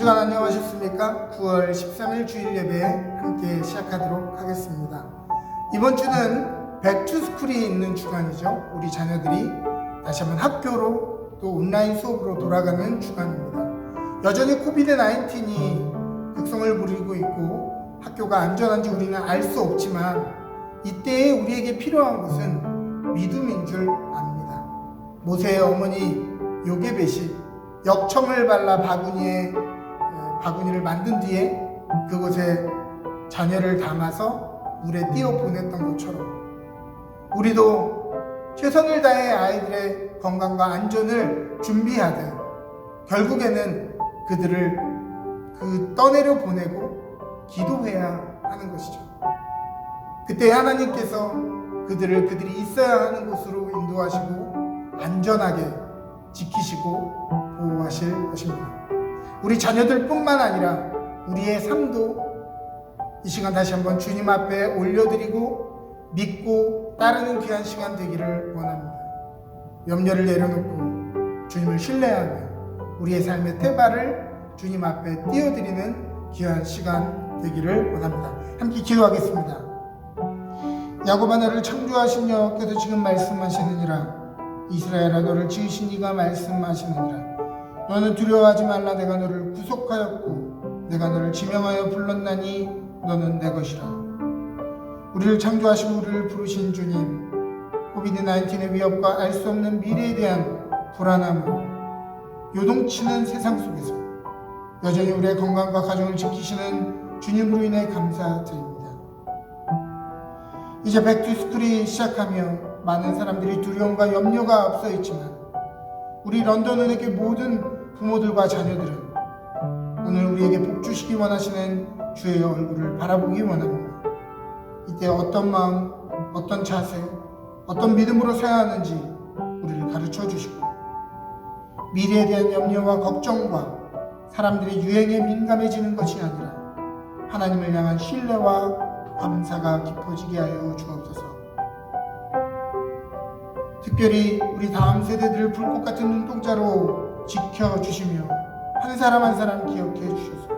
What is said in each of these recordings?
한 주간 안녕하셨습니까? 9월 13일 주일 예배 함께 시작하도록 하겠습니다. 이번 주는 백투스쿨이 있는 주간이죠. 우리 자녀들이 다시 한번 학교로 또 온라인 수업으로 돌아가는 주간입니다. 여전히 코비드-19이 극성을 부리고 있고 학교가 안전한지 우리는 알 수 없지만 이때에 우리에게 필요한 것은 믿음인 줄 압니다. 모세의 어머니 요게벳이 역청을 발라 바구니를 만든 뒤에 그곳에 자녀를 담아서 물에 띄어 보냈던 것처럼 우리도 최선을 다해 아이들의 건강과 안전을 준비하되 결국에는 그들을 떠내려 보내고 기도해야 하는 것이죠. 그때 하나님께서 그들이 있어야 하는 곳으로 인도하시고 안전하게 지키시고 보호하실 것입니다. 우리 자녀들뿐만 아니라 우리의 삶도 이 시간 다시 한번 주님 앞에 올려드리고 믿고 따르는 귀한 시간 되기를 원합니다. 염려를 내려놓고 주님을 신뢰하며 우리의 삶의 태발을 주님 앞에 띄워드리는 귀한 시간 되기를 원합니다. 함께 기도하겠습니다. 야곱아 너를 창조하신 여호와께서 지금 말씀하시느니라. 이스라엘아 너를 지으신 이가 말씀하시느니라. 너는 두려워하지 말라. 내가 너를 구속하였고 내가 너를 지명하여 불렀나니 너는 내 것이라. 우리를 창조하시고 우리를 부르신 주님, 코비드-19의 위협과 알 수 없는 미래에 대한 불안함으로 요동치는 세상 속에서 여전히 우리의 건강과 가정을 지키시는 주님으로 인해 감사드립니다. 이제 백투스쿨이 시작하며 많은 사람들이 두려움과 염려가 앞서 있지만 우리 런던은행의 모든 부모들과 자녀들은 오늘 우리에게 복 주시기 원하시는 주의 얼굴을 바라보기 원합니다. 이때 어떤 마음, 어떤 자세, 어떤 믿음으로 서야 하는지 우리를 가르쳐 주시고 미래에 대한 염려와 걱정과 사람들의 유행에 민감해지는 것이 아니라 하나님을 향한 신뢰와 감사가 깊어지게 하여 주옵소서. 특별히 우리 다음 세대들을 불꽃 같은 눈동자로 지켜주시며 한 사람 한 사람 기억해 주셔서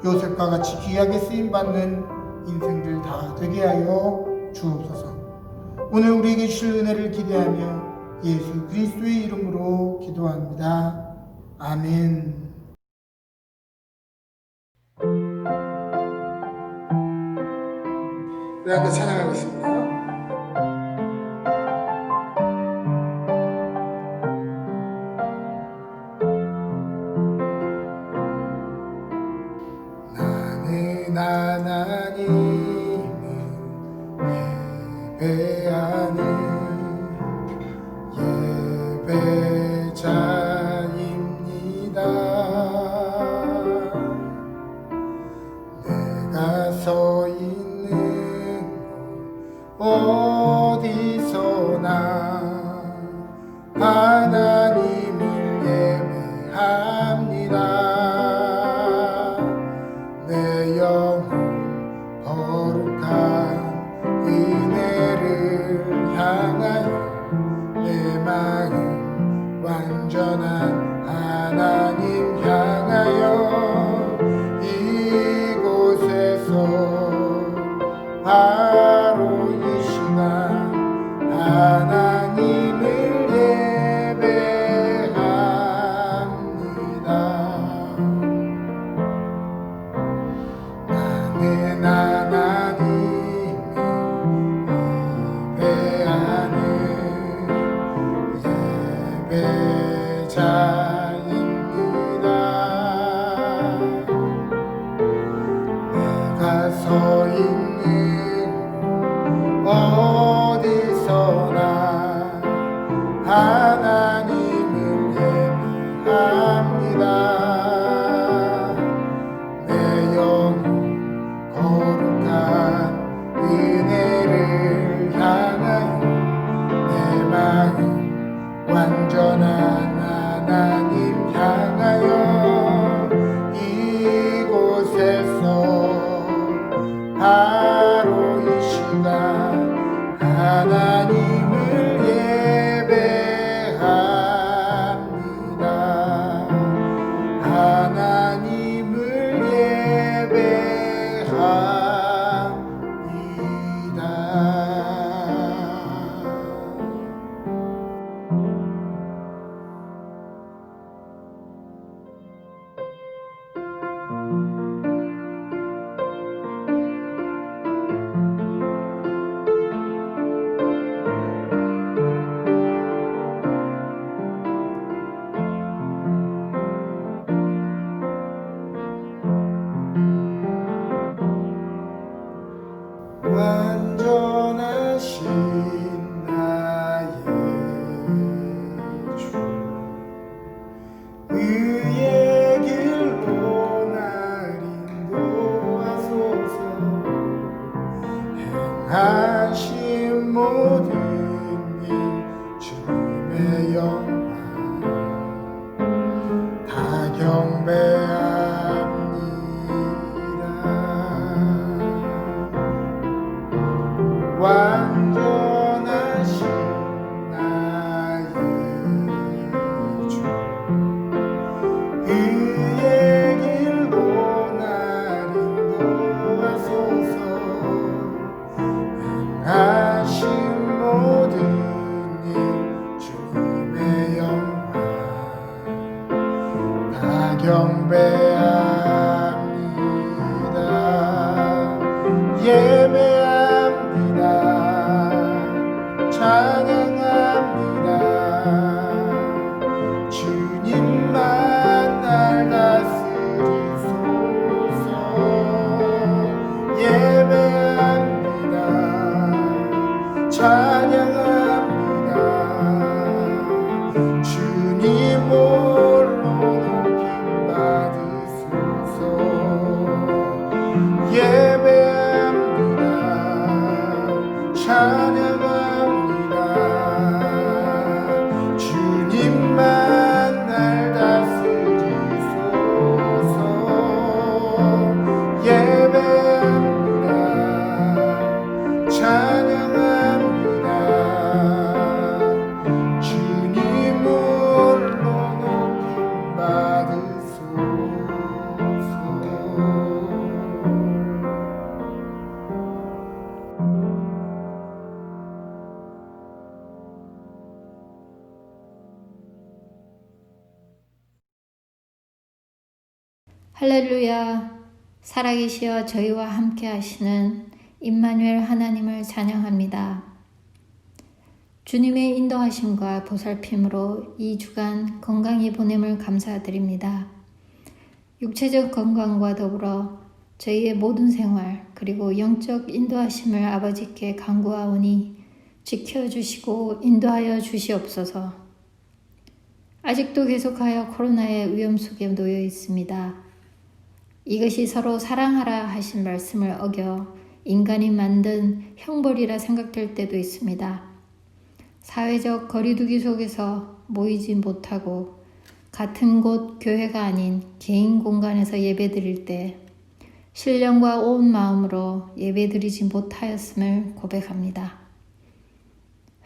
요셉과 같이 귀하게 쓰임받는 인생들 다 되게 하여 주옵소서. 오늘 우리에게 주실 은혜를 기대하며 예수 그리스도의 이름으로 기도합니다. 아멘. 우리 함께 찬양하겠습니다. 하나님을 예배하는 예배자입니다. 내가 서 있는 할렐루야. 살아계시어 저희와 함께 하시는 임마누엘 하나님을 찬양합니다. 주님의 인도하심과 보살핌으로 이 주간 건강히 보냄을 감사드립니다. 육체적 건강과 더불어 저희의 모든 생활 그리고 영적 인도하심을 아버지께 간구하오니 지켜주시고 인도하여 주시옵소서. 아직도 계속하여 코로나의 위험 속에 놓여 있습니다. 이것이 서로 사랑하라 하신 말씀을 어겨 인간이 만든 형벌이라 생각될 때도 있습니다. 사회적 거리두기 속에서 모이지 못하고 같은 곳 교회가 아닌 개인 공간에서 예배드릴 때 신령과 온 마음으로 예배드리지 못하였음을 고백합니다.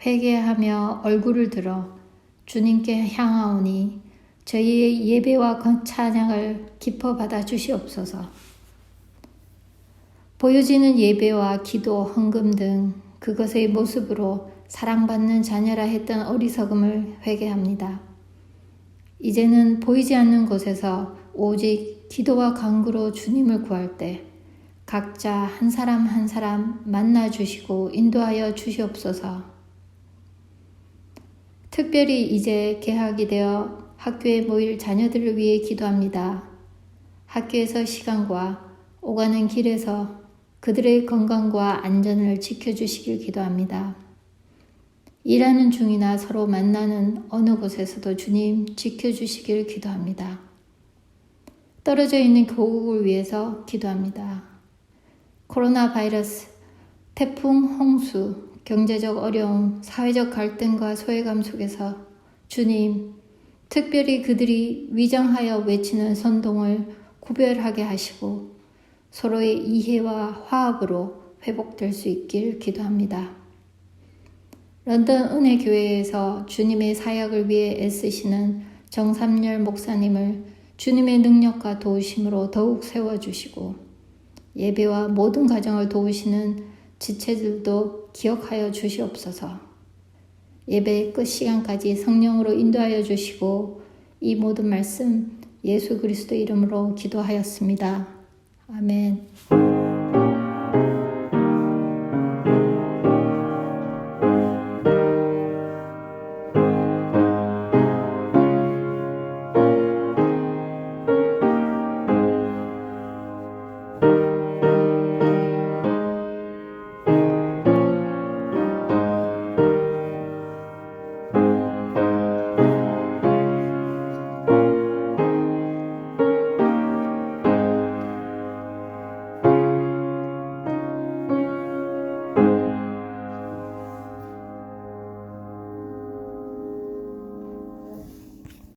회개하며 얼굴을 들어 주님께 향하오니 저희의 예배와 찬양을 기뻐 받아 주시옵소서. 보여지는 예배와 기도, 헌금 등 그것의 모습으로 사랑받는 자녀라 했던 어리석음을 회개합니다. 이제는 보이지 않는 곳에서 오직 기도와 간구로 주님을 구할 때 각자 한 사람 한 사람 만나 주시고 인도하여 주시옵소서. 특별히 이제 개학이 되어 학교에 모일 자녀들을 위해 기도합니다. 학교에서 시간과 오가는 길에서 그들의 건강과 안전을 지켜주시길 기도합니다. 일하는 중이나 서로 만나는 어느 곳에서도 주님 지켜주시길 기도합니다. 떨어져 있는 교국을 위해서 기도합니다. 코로나 바이러스, 태풍, 홍수, 경제적 어려움, 사회적 갈등과 소외감 속에서 주님, 특별히 그들이 위장하여 외치는 선동을 구별하게 하시고 서로의 이해와 화합으로 회복될 수 있길 기도합니다. 런던 은혜교회에서 주님의 사역을 위해 애쓰시는 정삼열 목사님을 주님의 능력과 도우심으로 더욱 세워주시고 예배와 모든 가정을 도우시는 지체들도 기억하여 주시옵소서. 예배의 끝 시간까지 성령으로 인도하여 주시고 이 모든 말씀 예수 그리스도 이름으로 기도하였습니다. 아멘.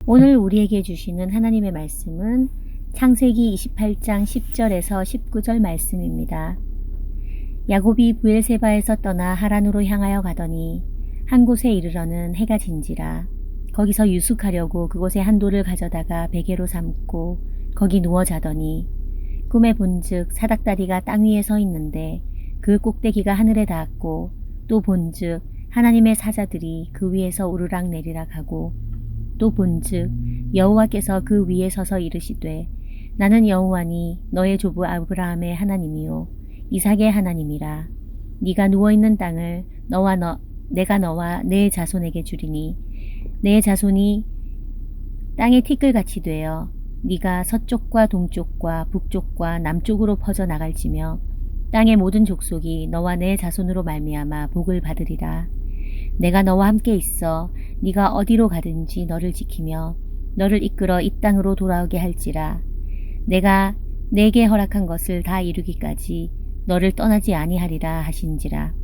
오늘 우리에게 주시는 하나님의 말씀은 창세기 28장 10절에서 19절 말씀입니다. 야곱이 브엘세바에서 떠나 하란으로 향하여 가더니 한 곳에 이르러는 해가 진지라. 거기서 유숙하려고 그곳에 한 돌을 가져다가 베개로 삼고 거기 누워 자더니 꿈에 본즉 사닥다리가 땅 위에 서 있는데 그 꼭대기가 하늘에 닿았고 또 본즉 하나님의 사자들이 그 위에서 오르락 내리락 하고 또 본즉 여호와께서 그 위에 서서 이르시되 나는 여호와니 너의 조부 아브라함의 하나님이요 이삭의 하나님이라. 네가 누워있는 땅을 내가 너와 내 자손에게 주리니 내 자손이 땅의 티끌같이 되어 네가 서쪽과 동쪽과 북쪽과 남쪽으로 퍼져 나갈지며 땅의 모든 족속이 너와 내 자손으로 말미암아 복을 받으리라. 내가 너와 함께 있어 네가 어디로 가든지 너를 지키며 너를 이끌어 이 땅으로 돌아오게 할지라. 내가 내게 허락한 것을 다 이루기까지 너를 떠나지 아니하리라 하신지라.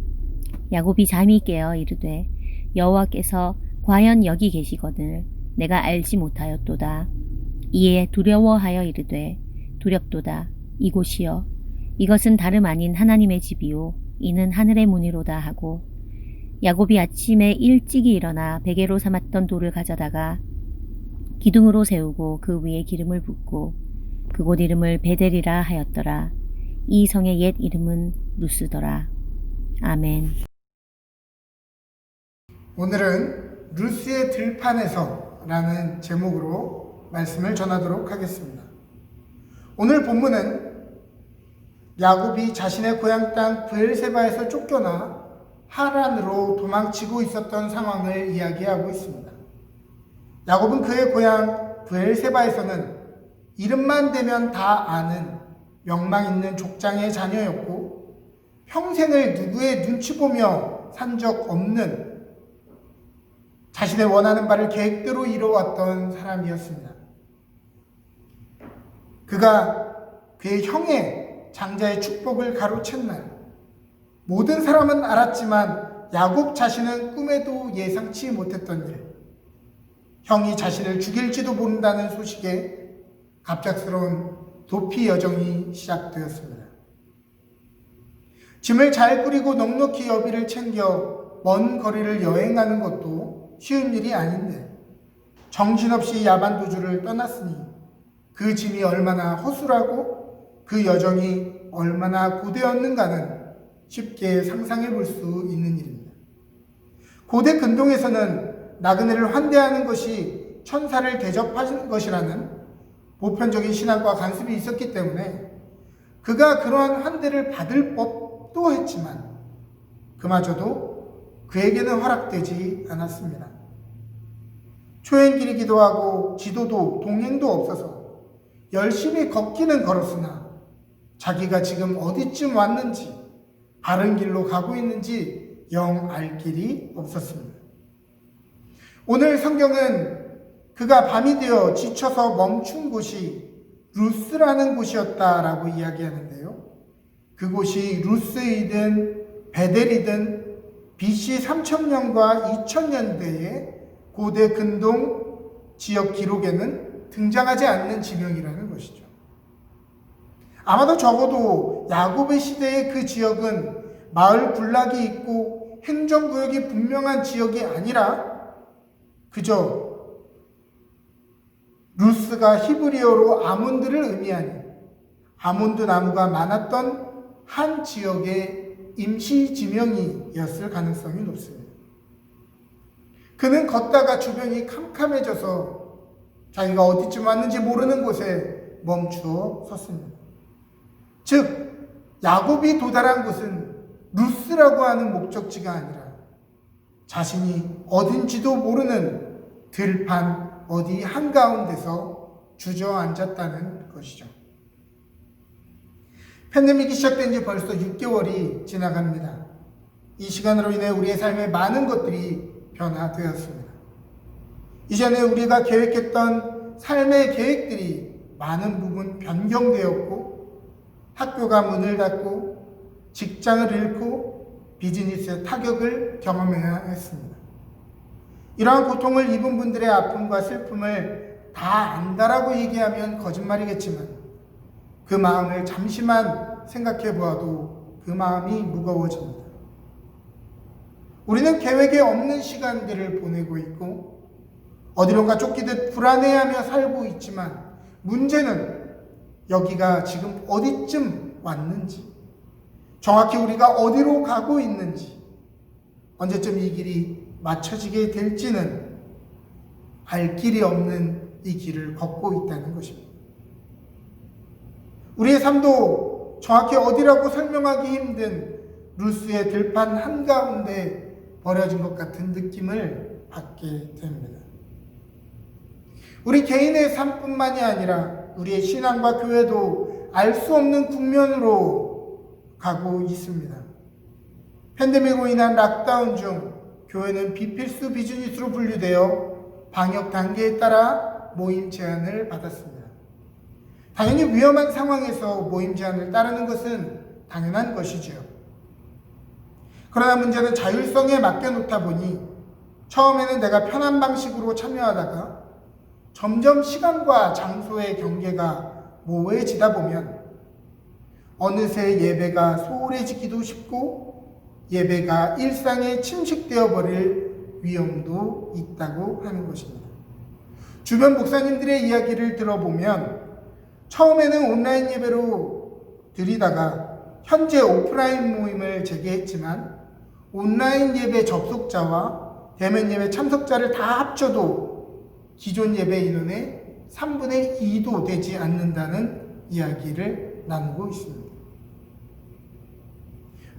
야곱이 잠이 깨어 이르되 여호와께서 과연 여기 계시거늘 내가 알지 못하였도다. 이에 두려워하여 이르되 두렵도다. 이곳이여 이것은 다름 아닌 하나님의 집이요 이는 하늘의 문이로다 하고 야곱이 아침에 일찍이 일어나 베개로 삼았던 돌을 가져다가 기둥으로 세우고 그 위에 기름을 붓고 그곳 이름을 베델이라 하였더라. 이 성의 옛 이름은 루스더라. 아멘. 오늘은 루스의 들판에서 라는 제목으로 말씀을 전하도록 하겠습니다. 오늘 본문은 야곱이 자신의 고향 땅 브엘세바에서 쫓겨나 하란으로 도망치고 있었던 상황을 이야기하고 있습니다. 야곱은 그의 고향 브엘세바에서는 이름만 대면 다 아는 명망 있는 족장의 자녀였고 평생을 누구의 눈치 보며 산 적 없는 자신의 원하는 바를 계획대로 이뤄왔던 사람이었습니다. 그가 그의 형의 장자의 축복을 가로챈 날 모든 사람은 알았지만 야곱 자신은 꿈에도 예상치 못했던 일, 형이 자신을 죽일지도 모른다는 소식에 갑작스러운 도피 여정이 시작되었습니다. 짐을 잘 꾸리고 넉넉히 여비를 챙겨 먼 거리를 여행하는 것도 쉬운 일이 아닌데 정신없이 야반도주를 떠났으니 그 짐이 얼마나 허술하고 그 여정이 얼마나 고되었는가는 쉽게 상상해 볼 수 있는 일입니다. 고대 근동에서는 나그네를 환대하는 것이 천사를 대접하는 것이라는 보편적인 신앙과 관습이 있었기 때문에 그가 그러한 환대를 받을 법도 했지만 그마저도 그에게는 허락되지 않았습니다. 초행길이기도 하고 지도도 동행도 없어서 열심히 걷기는 걸었으나 자기가 지금 어디쯤 왔는지 바른 길로 가고 있는지 영 알 길이 없었습니다. 오늘 성경은 그가 밤이 되어 지쳐서 멈춘 곳이 루스라는 곳이었다라고 이야기하는데요. 그곳이 루스이든 베델이든 BC 3000년과 2000년대의 고대 근동 지역 기록에는 등장하지 않는 지명이라는 것이죠. 아마도 적어도 야곱의 시대의 그 지역은 마을 군락이 있고 행정구역이 분명한 지역이 아니라 그저 루스가 히브리어로 아몬드를 의미하는 아몬드 나무가 많았던 한 지역의 임시 지명이었을 가능성이 높습니다. 그는 걷다가 주변이 캄캄해져서 자기가 어디쯤 왔는지 모르는 곳에 멈추어 섰습니다. 즉 야곱이 도달한 곳은 루스라고 하는 목적지가 아니라 자신이 어딘지도 모르는 들판 어디 한가운데서 주저앉았다는 것이죠. 팬데믹이 시작된 지 벌써 6개월이 지나갑니다. 이 시간으로 인해 우리의 삶에 많은 것들이 변화되었습니다. 이전에 우리가 계획했던 삶의 계획들이 많은 부분 변경되었고 학교가 문을 닫고 직장을 잃고 비즈니스의 타격을 경험해야 했습니다. 이러한 고통을 입은 분들의 아픔과 슬픔을 다 안다라고 얘기하면 거짓말이겠지만 그 마음을 잠시만 생각해 보아도 그 마음이 무거워집니다. 우리는 계획에 없는 시간들을 보내고 있고 어디론가 쫓기듯 불안해하며 살고 있지만 문제는 여기가 지금 어디쯤 왔는지, 정확히 우리가 어디로 가고 있는지, 언제쯤 이 길이 맞춰지게 될지는 알 길이 없는 이 길을 걷고 있다는 것입니다. 우리의 삶도 정확히 어디라고 설명하기 힘든 루스의 들판 한가운데 버려진 것 같은 느낌을 받게 됩니다. 우리 개인의 삶뿐만이 아니라 우리의 신앙과 교회도 알 수 없는 국면으로 가고 있습니다. 팬데믹으로 인한 락다운 중 교회는 비필수 비즈니스로 분류되어 방역 단계에 따라 모임 제한을 받았습니다. 당연히 위험한 상황에서 모임 제한을 따르는 것은 당연한 것이지요. 그러나 문제는 자율성에 맡겨놓다 보니 처음에는 내가 편한 방식으로 참여하다가 점점 시간과 장소의 경계가 모호해지다 보면 어느새 예배가 소홀해지기도 쉽고 예배가 일상에 침식되어 버릴 위험도 있다고 하는 것입니다. 주변 목사님들의 이야기를 들어보면 처음에는 온라인 예배로 드리다가 현재 오프라인 모임을 재개했지만 온라인 예배 접속자와 대면 예배 참석자를 다 합쳐도 기존 예배 인원의 3분의 2도 되지 않는다는 이야기를 나누고 있습니다.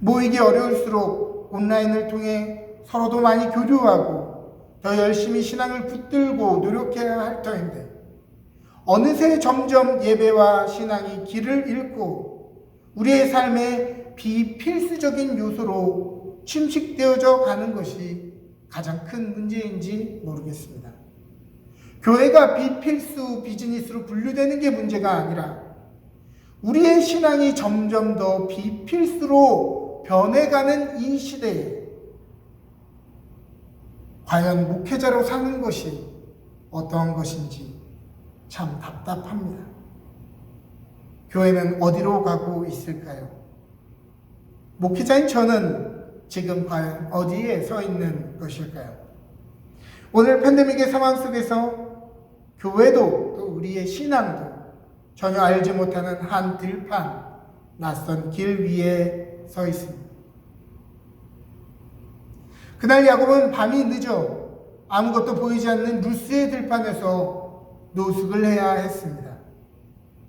모이기 어려울수록 온라인을 통해 서로도 많이 교류하고 더 열심히 신앙을 붙들고 노력해야 할 터인데 어느새 점점 예배와 신앙이 길을 잃고 우리의 삶에 비필수적인 요소로 침식되어져 가는 것이 가장 큰 문제인지 모르겠습니다. 교회가 비필수 비즈니스로 분류되는 게 문제가 아니라 우리의 신앙이 점점 더 비필수로 변해가는 이 시대에 과연 목회자로 사는 것이 어떠한 것인지 참 답답합니다. 교회는 어디로 가고 있을까요? 목회자인 저는 지금 과연 어디에 서 있는 것일까요? 오늘 팬데믹의 상황 속에서 교회도 또 우리의 신앙도 전혀 알지 못하는 한 들판, 낯선 길 위에 서 있습니다. 그날 야곱은 밤이 늦어 아무것도 보이지 않는 루스의 들판에서 노숙을 해야 했습니다.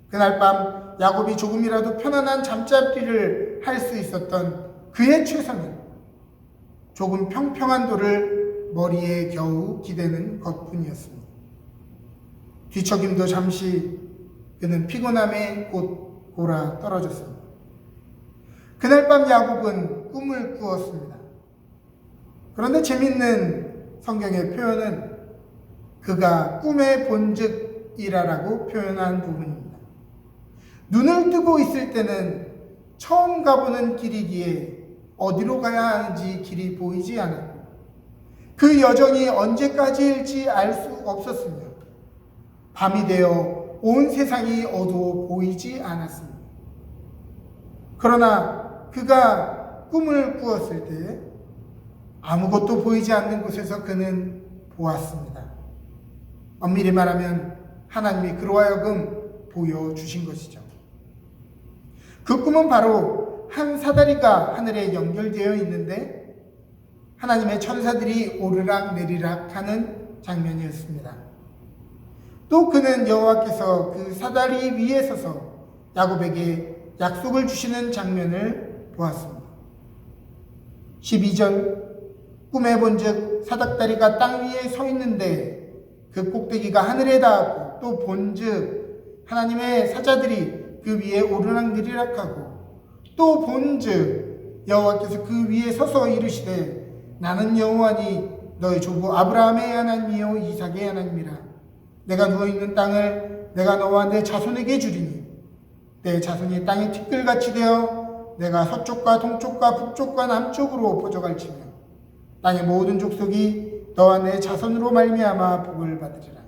그날 밤 야곱이 조금이라도 편안한 잠자리를 할 수 있었던 그의 최선은 조금 평평한 돌을 머리에 겨우 기대는 것뿐이었습니다. 뒤척임도 잠시 그는 피곤함에 곧 골아 떨어졌습니다. 그날 밤 야곱은 꿈을 꾸었습니다. 그런데 재밌는 성경의 표현은 그가 꿈에 본즉이라라고 표현한 부분입니다. 눈을 뜨고 있을 때는 처음 가보는 길이기에 어디로 가야 하는지 길이 보이지 않았고 그 여정이 언제까지일지 알 수 없었으며 밤이 되어 온 세상이 어두워 보이지 않았습니다. 그러나 그가 꿈을 꾸었을 때 아무것도 보이지 않는 곳에서 그는 보았습니다. 엄밀히 말하면 하나님이 그로 하여금 보여주신 것이죠. 그 꿈은 바로 한 사다리가 하늘에 연결되어 있는데 하나님의 천사들이 오르락 내리락 하는 장면이었습니다. 또 그는 여호와께서 그 사다리 위에 서서 야곱에게 약속을 주시는 장면을 보았습니다. 12절 꿈에 본즉 사닥다리가 땅 위에 서 있는데 그 꼭대기가 하늘에 닿았고 또 본즉 하나님의 사자들이 그 위에 오르락내리락하고 또 본즉 여호와께서 그 위에 서서 이르시되 나는 여호와니 너희 조부 아브라함의 하나님이요 이삭의 하나님이라. 내가 누워있는 땅을 내가 너와 내 자손에게 주리니 내 자손이 땅의 티끌같이 되어 내가 서쪽과 동쪽과 북쪽과 남쪽으로 퍼져갈지며 땅의 모든 족속이 너와 내 자손으로 말미암아 복을 받으리라.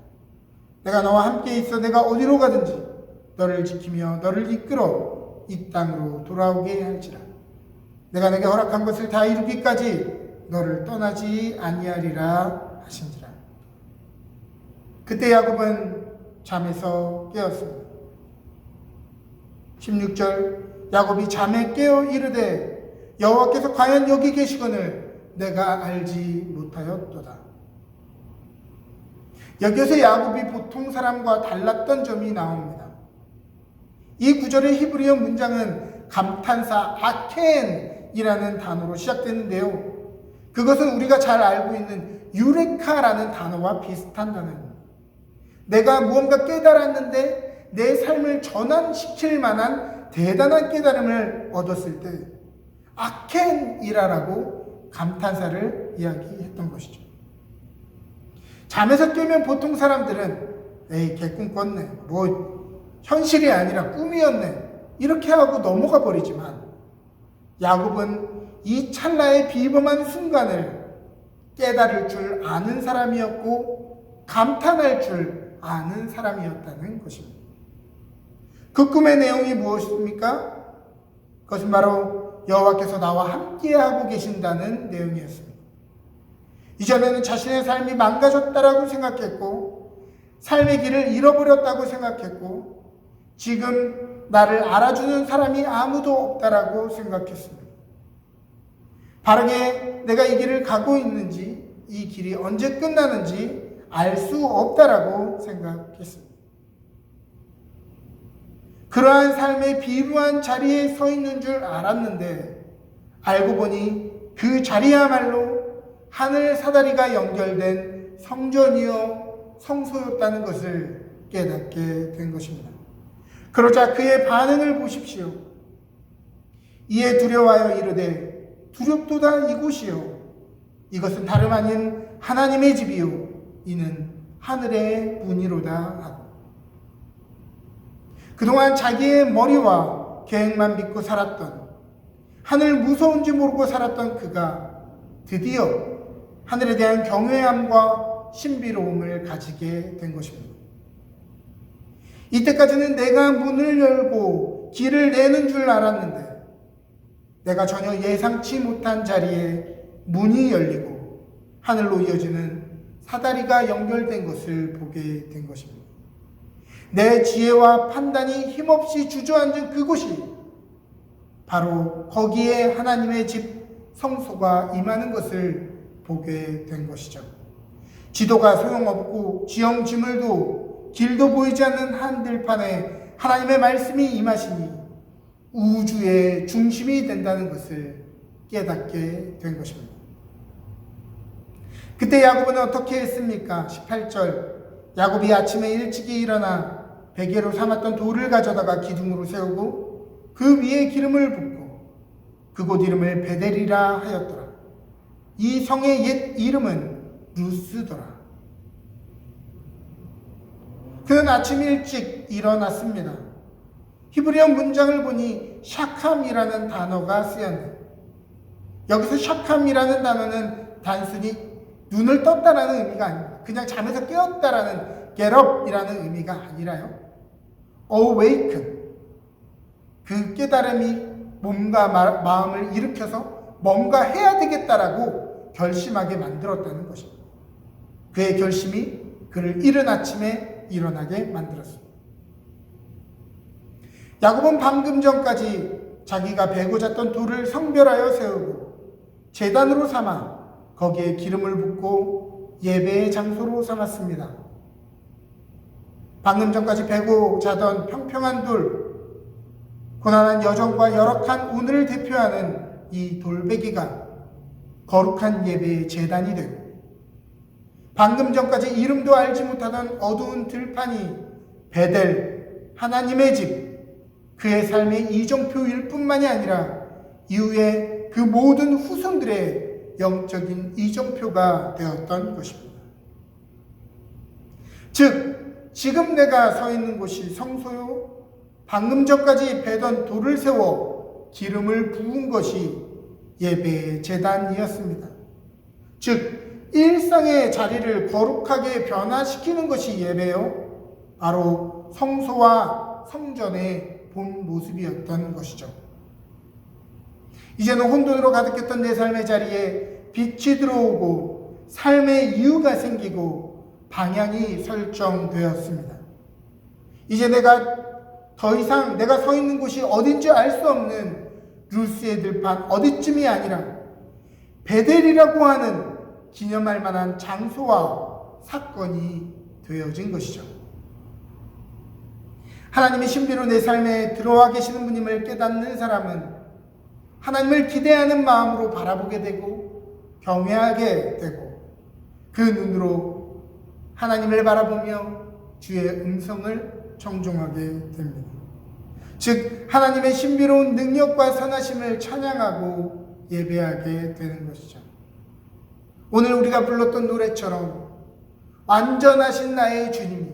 내가 너와 함께 있어 내가 어디로 가든지 너를 지키며 너를 이끌어 이 땅으로 돌아오게 할지라. 내가 내게 허락한 것을 다 이루기까지 너를 떠나지 아니하리라 하신지라. 그때 야곱은 잠에서 깨었습니다. 16절 야곱이 잠에 깨어 이르되 여호와께서 과연 여기 계시거늘 내가 알지 못하였도다. 여기서 야곱이 보통 사람과 달랐던 점이 나옵니다. 이 구절의 히브리어 문장은 감탄사 아켄이라는 단어로 시작되는데요. 그것은 우리가 잘 알고 있는 유레카라는 단어와 비슷한 단어입니다. 내가 무언가 깨달았는데 내 삶을 전환시킬 만한 대단한 깨달음을 얻었을 때 아켄이라라고 감탄사를 이야기했던 것이죠. 잠에서 깨면 보통 사람들은 에이 개꿈 꿨네, 뭐 현실이 아니라 꿈이었네 이렇게 하고 넘어가 버리지만 야곱은 이 찰나의 비범한 순간을 깨달을 줄 아는 사람이었고 감탄할 줄 아는 사람이었다는 것입니다. 그 꿈의 내용이 무엇입니까? 그것은 바로 여호와께서 나와 함께하고 계신다는 내용이었습니다. 이전에는 자신의 삶이 망가졌다라고 생각했고 삶의 길을 잃어버렸다고 생각했고 지금 나를 알아주는 사람이 아무도 없다라고 생각했습니다. 바르게 내가 이 길을 가고 있는지 이 길이 언제 끝나는지 알 수 없다라고 생각했습니다. 그러한 삶의 비루한 자리에 서 있는 줄 알았는데 알고 보니 그 자리야말로 하늘 사다리가 연결된 성전이요 성소였다는 것을 깨닫게 된 것입니다. 그러자 그의 반응을 보십시오. 이에 두려워하여 이르되 두렵도다 이곳이요 이것은 다름 아닌 하나님의 집이요 이는 하늘의 문이로다 하고 그동안 자기의 머리와 계획만 믿고 살았던 하늘 무서운지 모르고 살았던 그가 드디어 하늘에 대한 경외함과 신비로움을 가지게 된 것입니다. 이때까지는 내가 문을 열고 길을 내는 줄 알았는데 내가 전혀 예상치 못한 자리에 문이 열리고 하늘로 이어지는 사다리가 연결된 것을 보게 된 것입니다. 내 지혜와 판단이 힘없이 주저앉은 그곳이 바로 거기에 하나님의 집 성소가 임하는 것을 보게 된 것이죠. 지도가 소용없고 지형지물도 길도 보이지 않는 한 들판에 하나님의 말씀이 임하시니 우주의 중심이 된다는 것을 깨닫게 된 것입니다. 그때 야곱은 어떻게 했습니까? 18절 야곱이 아침에 일찍이 일어나 베개로 삼았던 돌을 가져다가 기둥으로 세우고 그 위에 기름을 붓고 그곳 이름을 베델이라 하였더라. 이 성의 옛 이름은 루스더라. 그는 아침 일찍 일어났습니다. 히브리어 문장을 보니 샤캄이라는 단어가 쓰였네. 여기서 샤캄이라는 단어는 단순히 눈을 떴다라는 의미가 아닙니다. 그냥 잠에서 깨었다라는 get up이라는 의미가 아니라요. awaken. 그 깨달음이 몸과 마음을 일으켜서 뭔가 해야 되겠다라고 결심하게 만들었다는 것입니다. 그의 결심이 그를 이른 아침에 일어나게 만들었습니다. 야곱은 방금 전까지 자기가 베고 잤던 돌을 성별하여 세우고 제단으로 삼아 거기에 기름을 붓고 예배의 장소로 삼았습니다. 방금 전까지 베고 자던 평평한 돌, 고난한 여정과 열악한 운을 대표하는 이 돌베개가 거룩한 예배의 제단이 되고 방금 전까지 이름도 알지 못하던 어두운 들판이 베델, 하나님의 집, 그의 삶의 이정표일 뿐만이 아니라 이후에 그 모든 후손들의 영적인 이정표가 되었던 것입니다. 즉, 지금 내가 서 있는 곳이 성소요, 방금 전까지 베던 돌을 세워 기름을 부은 것이 예배의 제단이었습니다. 즉, 일상의 자리를 거룩하게 변화시키는 것이 예배요, 바로 성소와 성전의 본 모습이었던 것이죠. 이제는 혼돈으로 가득했던 내 삶의 자리에 빛이 들어오고 삶의 이유가 생기고 방향이 설정되었습니다. 이제 내가 더 이상 내가 서 있는 곳이 어딘지 알 수 없는 루스의 들판 어디쯤이 아니라 베델이라고 하는 기념할 만한 장소와 사건이 되어진 것이죠. 하나님의 신비로 내 삶에 들어와 계시는 분임을 깨닫는 사람은 하나님을 기대하는 마음으로 바라보게 되고 경외하게 되고 그 눈으로 하나님을 바라보며 주의 음성을 청종하게 됩니다. 즉 하나님의 신비로운 능력과 선하심을 찬양하고 예배하게 되는 것이죠. 오늘 우리가 불렀던 노래처럼 완전하신 나의 주님이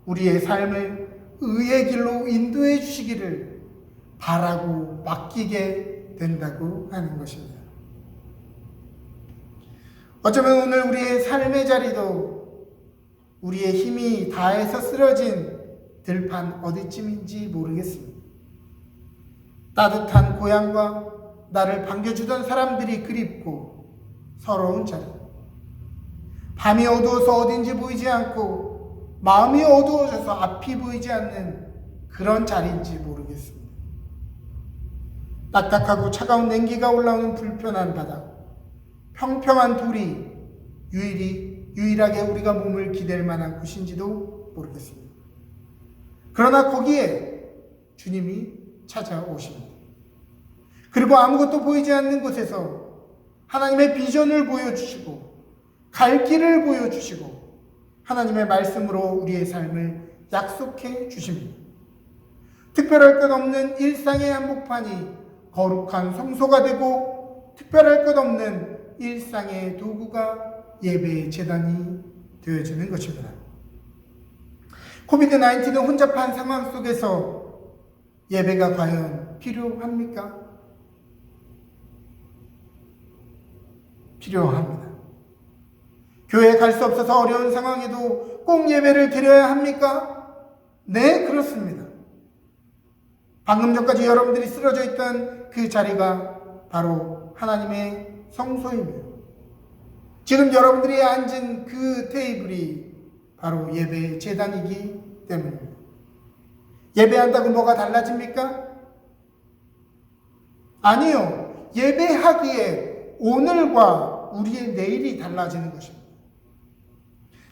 우리의 삶을 의의 길로 인도해 주시기를 바라고 맡기게 된다고 하는 것입니다. 어쩌면 오늘 우리의 삶의 자리도 우리의 힘이 다해서 쓰러진 들판 어디쯤인지 모르겠습니다. 따뜻한 고향과 나를 반겨주던 사람들이 그립고 서러운 자리, 밤이 어두워서 어딘지 보이지 않고 마음이 어두워져서 앞이 보이지 않는 그런 자리인지 모르겠습니다. 딱딱하고 차가운 냉기가 올라오는 불편한 바다, 평평한 돌이 유일하게 우리가 몸을 기댈 만한 곳인지도 모르겠습니다. 그러나 거기에 주님이 찾아오십니다. 그리고 아무것도 보이지 않는 곳에서 하나님의 비전을 보여주시고 갈 길을 보여주시고 하나님의 말씀으로 우리의 삶을 약속해 주십니다. 특별할 것 없는 일상의 한복판이 거룩한 성소가 되고 특별할 것 없는 일상의 도구가 예배의 제단이 되어지는 것입니다. 코비드-19는 혼잡한 상황 속에서 예배가 과연 필요합니까? 필요합니다. 교회에 갈 수 없어서 어려운 상황에도 꼭 예배를 드려야 합니까? 네, 그렇습니다. 방금 전까지 여러분들이 쓰러져 있던 그 자리가 바로 하나님의 성소입니다. 지금 여러분들이 앉은 그 테이블이 바로 예배의 제단이기 때문입니다. 예배한다고 뭐가 달라집니까? 아니요. 예배하기에 오늘과 우리의 내일이 달라지는 것입니다.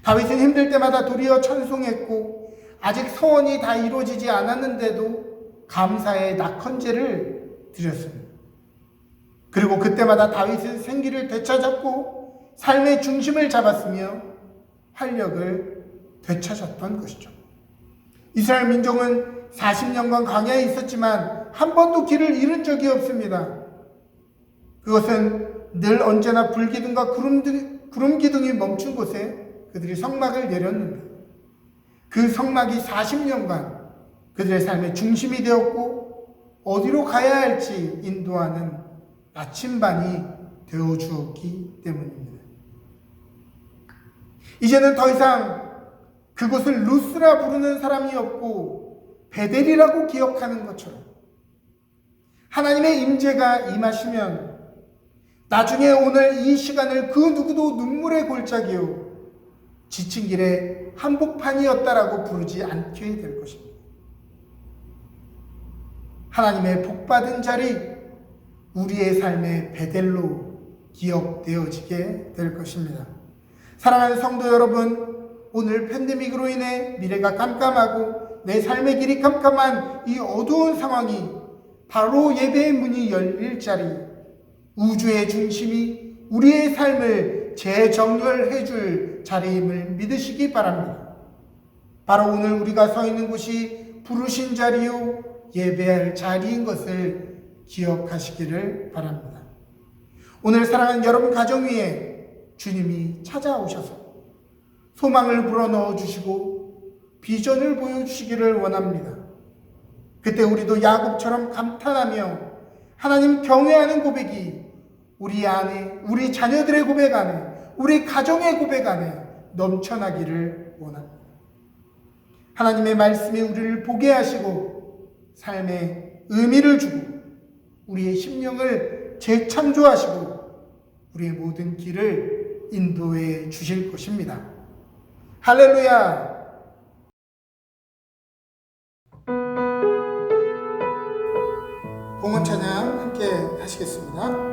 다윗은 힘들 때마다 도리어 찬송했고 아직 소원이 다 이루어지지 않았는데도 감사의 낙헌제를 드렸습니다. 그리고 그때마다 다윗은 생기를 되찾았고 삶의 중심을 잡았으며 활력을 되찾았던 것이죠. 이스라엘 민족은 40년간 광야에 있었지만 한 번도 길을 잃은 적이 없습니다. 그것은 늘 언제나 불기둥과 구름기둥이 멈춘 곳에 그들이 성막을 내렸는데 그 성막이 40년간 그들의 삶의 중심이 되었고 어디로 가야 할지 인도하는 나침반이 되어주었기 때문입니다. 이제는 더 이상 그곳을 루스라 부르는 사람이 없고 베델이라고 기억하는 것처럼 하나님의 임재가 임하시면 나중에 오늘 이 시간을 그 누구도 눈물의 골짜기요 지친 길에 한복판이었다라고 부르지 않게 될 것입니다. 하나님의 복받은 자리, 우리의 삶의 베델로 기억되어지게 될 것입니다. 사랑하는 성도 여러분, 오늘 팬데믹으로 인해 미래가 깜깜하고 내 삶의 길이 깜깜한 이 어두운 상황이 바로 예배의 문이 열릴 자리, 우주의 중심이 우리의 삶을 재정렬해 줄 자리임을 믿으시기 바랍니다. 바로 오늘 우리가 서 있는 곳이 부르신 자리요 예배할 자리인 것을 기억하시기를 바랍니다. 오늘 사랑하는 여러분 가정 위에 주님이 찾아오셔서 소망을 불어넣어 주시고 비전을 보여주시기를 원합니다. 그때 우리도 야곱처럼 감탄하며 하나님 경외하는 고백이 우리 안에, 우리 자녀들의 고백 안에, 우리 가정의 고백 안에 넘쳐나기를 원합니다. 하나님의 말씀이 우리를 보게 하시고 삶에 의미를 주고 우리의 심령을 재창조하시고 우리의 모든 길을 인도해 주실 것입니다. 할렐루야! 봉헌 찬양 함께 하시겠습니다.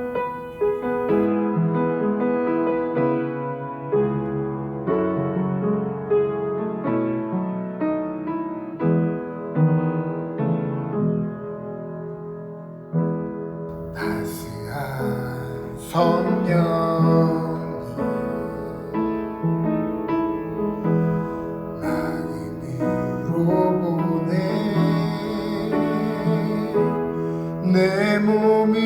성령이 마음으로 보내 내 몸을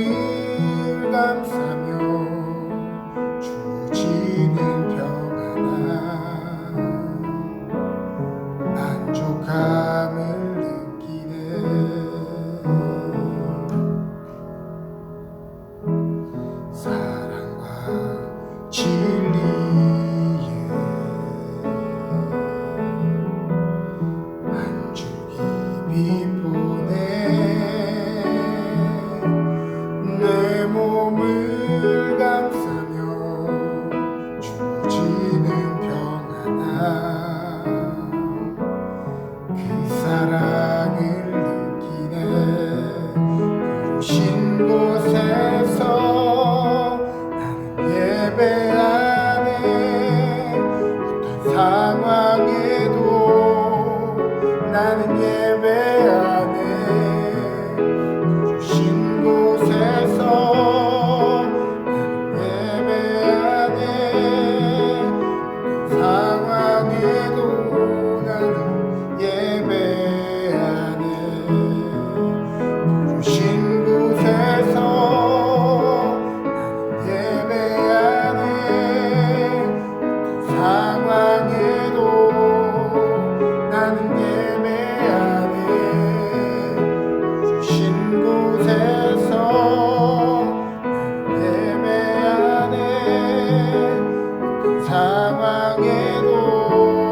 상황에도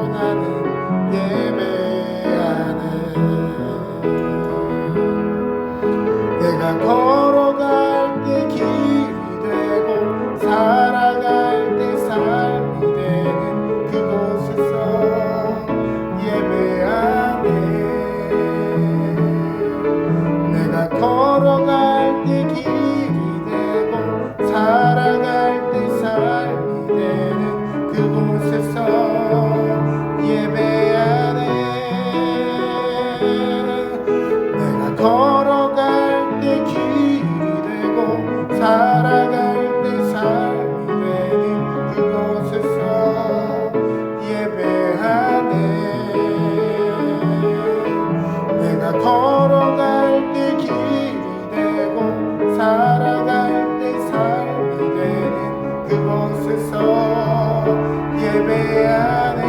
나는 예배하네. 내가 걸어갈 때 길이 되고 살아갈 때 삶이 되는 그곳에서 예배하네. 내가 걸어갈 때 길이 되고 살아갈 때 삶이 되는 그곳에서 예배하네. 내가 걸어갈 때 길이 되고 살아갈 때 삶이 되는 그곳에서 예배하네. 내가 걸어갈 때 길이 되고 살아갈 때 삶이 되는 그곳에서 예배하네.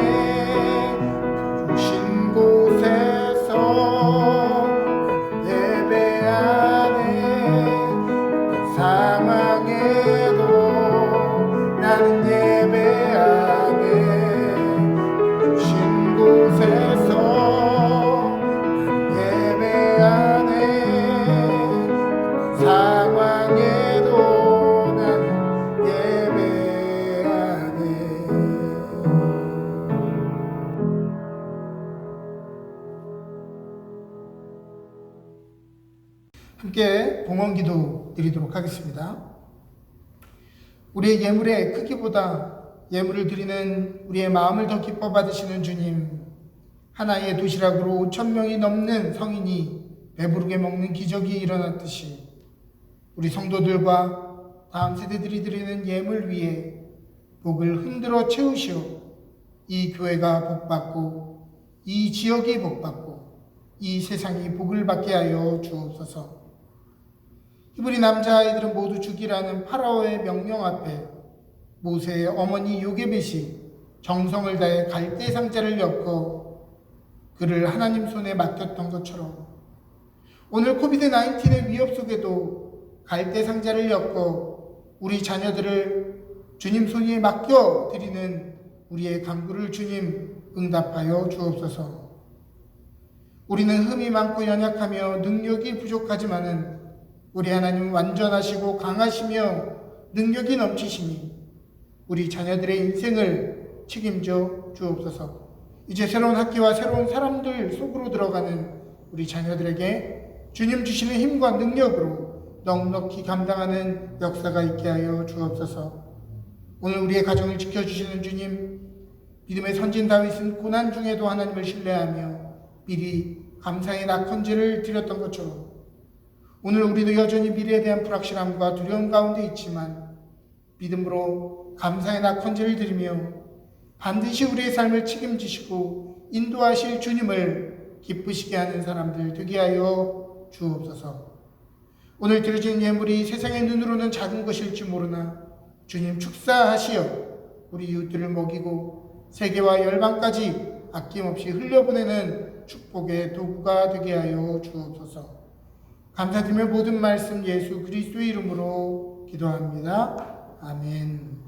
부르신 곳에서 예배하네. 상황에도 나는 예배하네. 부르신 곳에서 예배하네. 상황에도 나는 예배하네. 함께 봉헌기도 드리도록 하겠습니다. 우리의 예물의 크기보다 예물을 드리는 우리의 마음을 더 기뻐 받으시는 주님, 하나의 도시락으로 5,000명이 넘는 성인이 배부르게 먹는 기적이 일어났듯이 우리 성도들과 다음 세대들이 드리는 예물 위에 복을 흔들어 채우시어 이 교회가 복받고 이 지역이 복받고 이 세상이 복을 받게 하여 주옵소서. 히브리 남자아이들은 모두 죽이라는 파라오의 명령 앞에 모세의 어머니 요게벳이 정성을 다해 갈대 상자를 엮어 그를 하나님 손에 맡겼던 것처럼 오늘 코비드-19의 위협 속에도 갈대 상자를 엮어 우리 자녀들을 주님 손에 맡겨드리는 우리의 간구를 주님 응답하여 주옵소서. 우리는 흠이 많고 연약하며 능력이 부족하지만은 우리 하나님은 완전하시고 강하시며 능력이 넘치시니 우리 자녀들의 인생을 책임져 주옵소서. 이제 새로운 학기와 새로운 사람들 속으로 들어가는 우리 자녀들에게 주님 주시는 힘과 능력으로 넉넉히 감당하는 역사가 있게 하여 주옵소서. 오늘 우리의 가정을 지켜주시는 주님, 믿음의 선진 다윗은 고난 중에도 하나님을 신뢰하며 미리 감사의 낙헌제를 드렸던 것처럼 오늘 우리도 여전히 미래에 대한 불확실함과 두려움 가운데 있지만 믿음으로 감사의 낙헌제를 드리며 반드시 우리의 삶을 책임지시고 인도하실 주님을 기쁘시게 하는 사람들 되게 하여 주옵소서. 오늘 드려진 예물이 세상의 눈으로는 작은 것일지 모르나 주님 축사하시어 우리 이웃들을 먹이고 세계와 열방까지 아낌없이 흘려보내는 축복의 도구가 되게 하여 주옵소서. 감사드리며 모든 말씀 예수 그리스도의 이름으로 기도합니다. 아멘.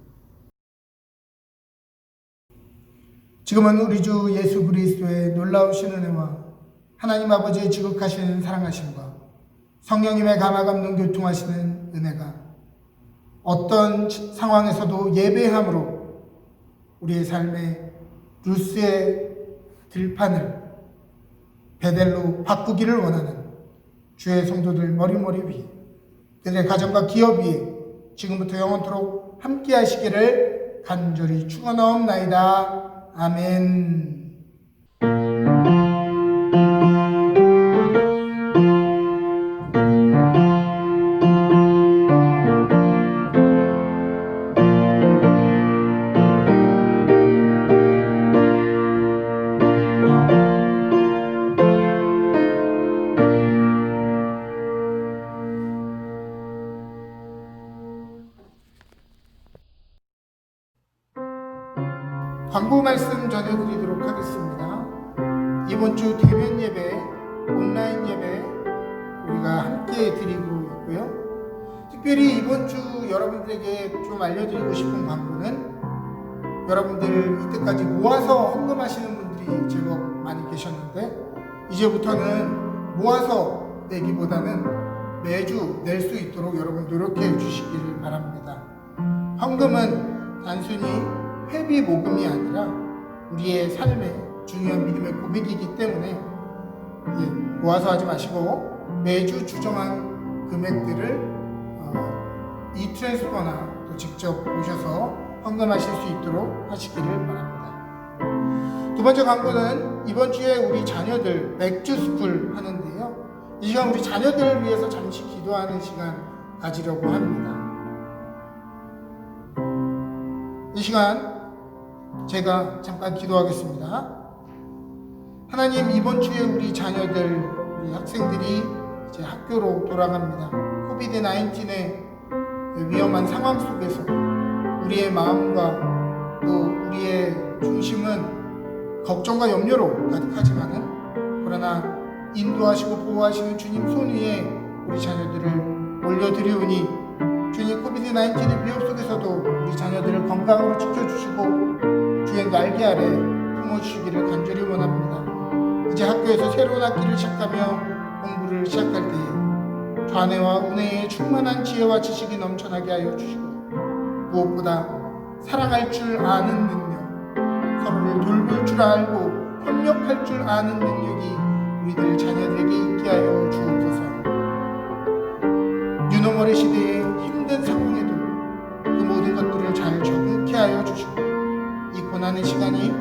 지금은 우리 주 예수 그리스도의 놀라우신 은혜와 하나님 아버지의 지극하신 사랑하심과 성령님의 감화 감동 교통하시는 은혜가 어떤 상황에서도 예배함으로 우리의 삶의 루스의 들판을 베델로 바꾸기를 원하는 주의 성도들 머리머리 위에 그들의 가정과 기업 위에 지금부터 영원토록 함께 하시기를 간절히 축원하옵나이다. 아멘. 광고 말씀 전해드리도록 하겠습니다. 이번 주 대면 예배, 온라인 예배 우리가 함께 드리고 있고요. 특별히 이번 주 여러분들에게 좀 알려드리고 싶은 광고는 여러분들 이때까지 모아서 헌금하시는 분들이 제법 많이 계셨는데 이제부터는 모아서 내기보다는 매주 낼 수 있도록 여러분 노력해 주시기를 바랍니다. 헌금은 단순히 회비 모금이 아니라 우리의 삶의 중요한 믿음의 고백이기 때문에 모아서 하지 마시고 매주 추정한 금액들을 이 트랜스퍼나 또 직접 오셔서 헌금하실 수 있도록 하시기를 바랍니다. 두 번째 광고는 이번 주에 우리 자녀들 백투스쿨 하는데요. 이 시간 우리 자녀들을 위해서 잠시 기도하는 시간 가지려고 합니다. 이 시간 제가 잠깐 기도하겠습니다. 하나님, 이번 주에 우리 자녀들, 우리 학생들이 이제 학교로 돌아갑니다. 코비드-19의 위험한 상황 속에서 우리의 마음과 또 우리의 중심은 걱정과 염려로 가득하지만은 그러나 인도하시고 보호하시는 주님 손 위에 우리 자녀들을 올려드리오니 주님, 코비드-19의 위협 속에서도 우리 자녀들을 건강으로 지켜주시고 주의 날개 아래 품어주시기를 간절히 원합니다. 이제 학교에서 새로운 학기를 시작하며 공부를 시작할 때에 좌뇌와 우뇌에 충만한 지혜와 지식이 넘쳐나게 하여 주시고 무엇보다 사랑할 줄 아는 능력, 서로를 돌볼 줄 알고 협력할 줄 아는 능력이 우리들 자녀들에게 있게 하여 주옵소서. 뉴노멀의 시대에 힘든 상황에도 그 모든 것들을 잘 적응케 하여 주시고 이 고난의 시간이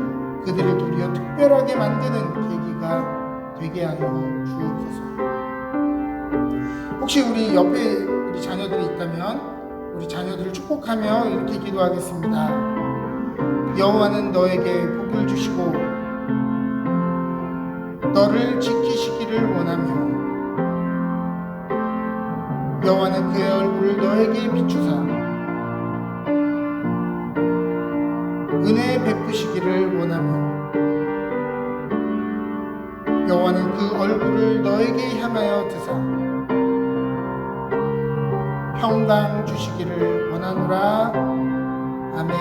그들을 도리어 특별하게 만드는 계기가 되게 하여 주옵소서. 혹시 우리 옆에 우리 자녀들이 있다면 우리 자녀들을 축복하며 이렇게 기도하겠습니다. 여호와는 너에게 복을 주시고 너를 지키시기를 원하며 여호와는 그의 얼굴을 너에게 비추사 은혜 베푸시기를 원하며 여호와는 그 얼굴을 너에게 향하여 드사 평강 주시기를 원하노라. 아멘.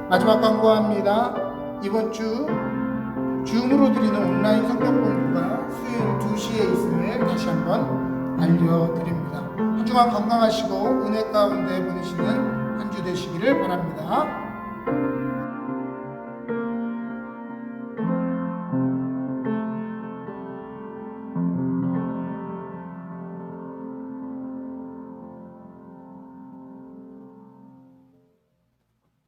마지막 광고합니다. 이번 주 줌으로 드리는 온라인 성경 공부가 수요일 2시에 있음을 다시 한번 알려드립니다. 한 주간 건강하시고 은혜 가운데 보내시는 한 주 되시기를 바랍니다.